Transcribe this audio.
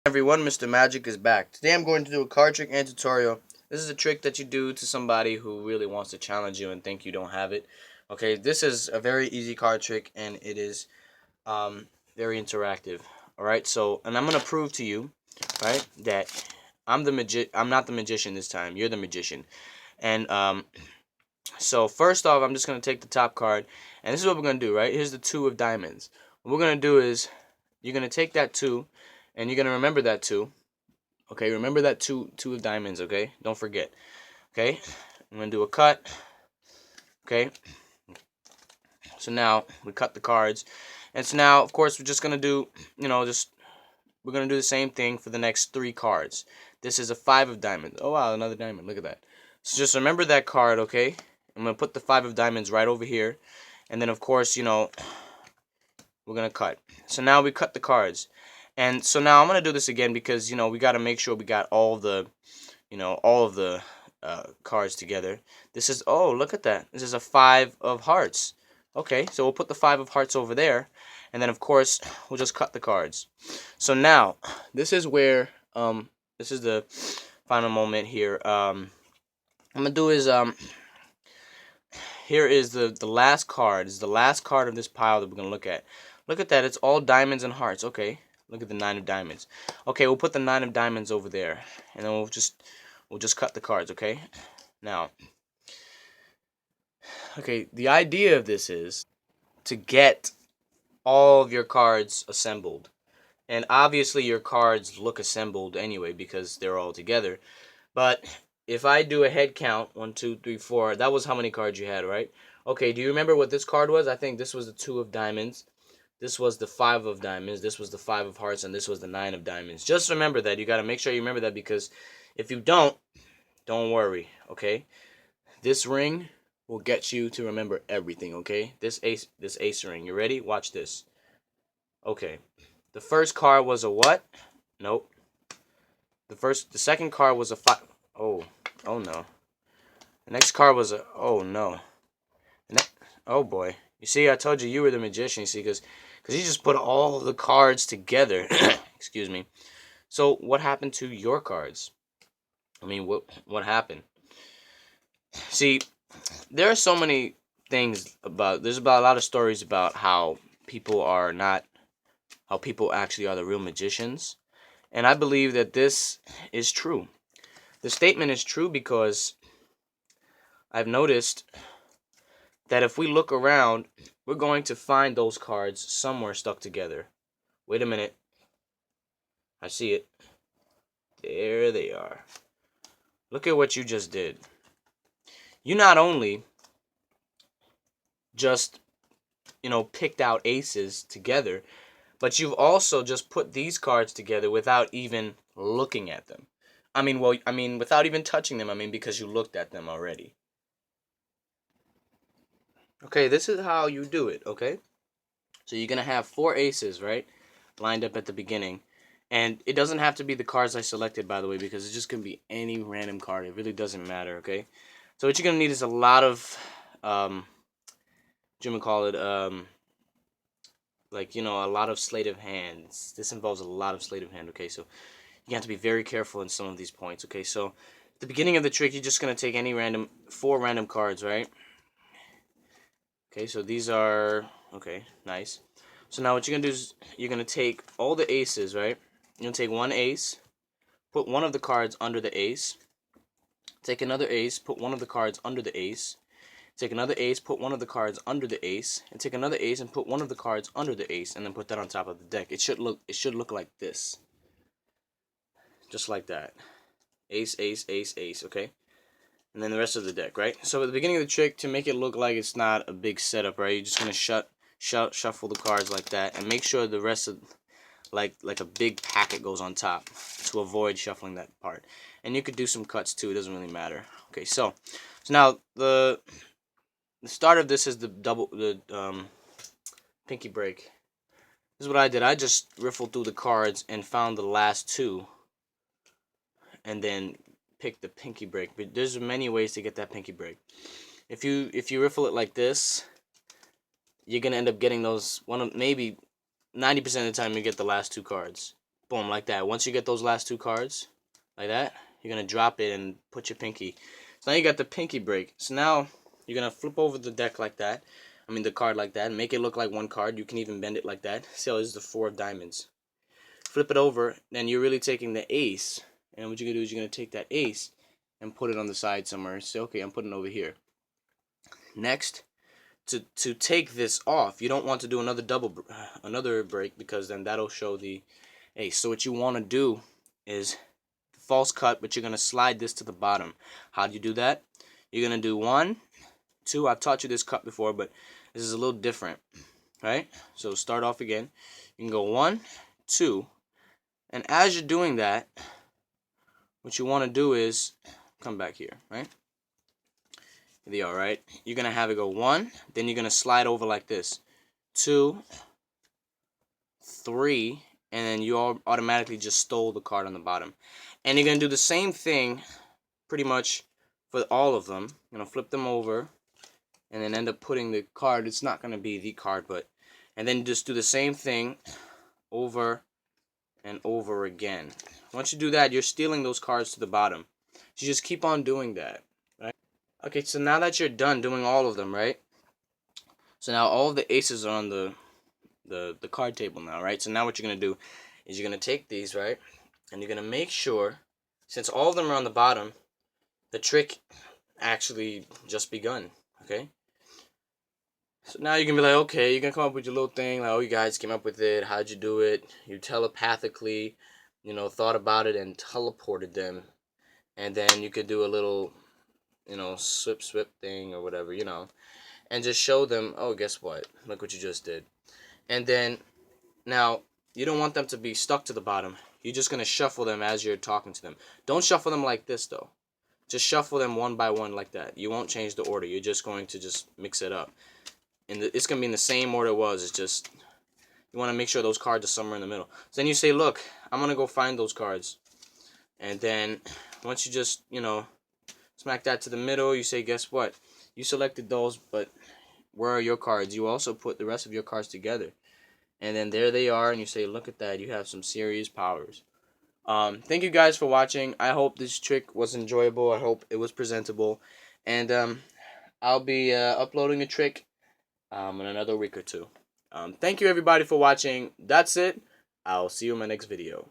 Everyone, Mr. Magic is back. Today I'm going to do a card trick and tutorial. This is a trick that you do to somebody who really wants to challenge you and think you don't have it. Okay, this is a very easy card trick and it is very interactive. Alright, so, and I'm going to prove to you, right, that I'm not the magician this time. You're the magician. And so first off, I'm just going to take the top card, and this is what we're going to do, right? Here's the 2 of diamonds. What we're going to do is, you're going to take that 2, and you're going to remember that 2. Okay, remember that two of diamonds, okay? Don't forget. Okay? I'm going to do a cut. Okay? So now, we cut the cards. And so now, of course, we're just going to do, we're going to do the same thing for the next 3 cards. This is a 5 of diamonds. Oh, wow, another diamond. Look at that. So just remember that card, okay? I'm going to put the 5 of diamonds right over here. And then, of course, we're going to cut. So now we cut the cards. And so now I'm going to do this again because, we got to make sure we got all the, all of the cards together. This is, oh, look at that. This is a 5 of hearts. Okay, so we'll put the 5 of hearts over there. And then, of course, we'll just cut the cards. So now, this is where, this is the final moment here. I'm going to do is, here is the last card. This is the last card of this pile that we're going to look at. Look at that. It's all diamonds and hearts. Okay. Look at the 9 of diamonds. Okay, we'll put the 9 of diamonds over there. And then we'll just cut the cards, okay? Now, okay, the idea of this is to get all of your cards assembled. And obviously your cards look assembled anyway because they're all together. But if I do a head count, 1, 2, 3, 4, that was how many cards you had, right? Okay, do you remember what this card was? I think this was the 2 of diamonds. This was the 5 of diamonds. This was the 5 of hearts. And this was the 9 of diamonds. Just remember that. You got to make sure you remember that because if you don't worry, okay? This ring will get you to remember everything, okay? This ace ring. You ready? Watch this. Okay. The first card was a what? Nope. The second card was a 5. Oh no. The next card was a, oh no. Oh boy. You see, I told you you were the magician, you see, because he just put all the cards together. Excuse me. So, what happened to your cards? I mean, what happened? See, there are so many things there's about a lot of stories about how people actually are the real magicians. And I believe that this is true. The statement is true because I've noticed that if we look around, we're going to find those cards somewhere stuck together. Wait a minute. I see it. There they are. Look at what you just did. You not only just, picked out aces together, but you've also just put these cards together without even looking at them. Without even touching them, because you looked at them already. Okay, this is how you do it, okay? So you're going to have 4 aces, right? Lined up at the beginning. And it doesn't have to be the cards I selected, by the way, because it's just going to be any random card. It really doesn't matter, okay? So what you're going to need is a lot of, what you call it, a lot of sleight of hands. This involves a lot of sleight of hand, okay? So you have to be very careful in some of these points, okay? So at the beginning of the trick, you're just going to take any 4 random cards, right? Okay, so these are, okay, nice. So now what you're going to do is you're going to take all the aces, right? You're going to take one ace, put one of the cards under the ace. Take another ace, put one of the cards under the ace. Take another ace, put one of the cards under the ace. And take another ace and put one of the cards under the ace. And then put that on top of the deck. It should look like this. Just like that. Ace, ace, ace, ace, okay? And then the rest of the deck, right? So at the beginning of the trick, to make it look like it's not a big setup, right? You're just going to shuffle the cards like that. And make sure the rest of, like a big packet goes on top to avoid shuffling that part. And you could do some cuts too. It doesn't really matter. Okay, so now the start of this is the pinky break. This is what I did. I just riffled through the cards and found the last 2. And then pick the pinky break. But there's many ways to get that pinky break. If you riffle it like this, you're gonna end up getting those maybe 90% of the time you get the last 2 cards. Boom, like that. Once you get those last 2 cards, like that, you're going to drop it and put your pinky. So now you got the pinky break. So now you're going to flip over the deck like that. I mean the card like that. Make it look like one card. You can even bend it like that. See how this is the 4 of diamonds. Flip it over, then you're really taking the ace. And what you're going to do is you're going to take that ace and put it on the side somewhere. Say, okay, I'm putting it over here. Next, to take this off, you don't want to do another break, because then that'll show the ace. So what you want to do is false cut, but you're going to slide this to the bottom. How do you do that? You're going to do 1, 2. I've taught you this cut before, but this is a little different, right? So start off again. You can go 1, 2, and as you're doing that, what you want to do is come back here, right? There you are, right? You're going to have it go 1, then you're going to slide over like this. 2, 3, and then you all automatically just stole the card on the bottom. And you're going to do the same thing pretty much for all of them. You're going to flip them over and then end up putting the card. It's not going to be the card, but... And then just do the same thing over and over again. Once you do that, you're stealing those cards to the bottom. So you just keep on doing that, right? Okay, so now that you're done doing all of them, right? So now all of the aces are on the card table now, right? So now what you're going to do is you're going to take these, right? And you're going to make sure, since all of them are on the bottom, the trick actually just begun, okay? So now you can be like, okay, you can come up with your little thing, like, oh, you guys came up with it, how'd you do it? You telepathically, you know, thought about it and teleported them. And then you could do a little, you know, swip thing or whatever, you know. And just show them, oh, guess what? Look what you just did. And then, now, you don't want them to be stuck to the bottom. You're just going to shuffle them as you're talking to them. Don't shuffle them like this, though. Just shuffle them one by one like that. You won't change the order. You're just going to just mix it up. And it's going to be in the same order it was. It's just, you want to make sure those cards are somewhere in the middle. So then you say, look, I'm going to go find those cards. And then, once you just, you know, smack that to the middle, you say, guess what? You selected those, but where are your cards? You also put the rest of your cards together. And then there they are, and you say, look at that. You have some serious powers. Thank you guys for watching. I hope this trick was enjoyable. I hope it was presentable. And I'll be uploading a trick in another week or two. Thank you everybody for watching. That's it. I'll see you in my next video.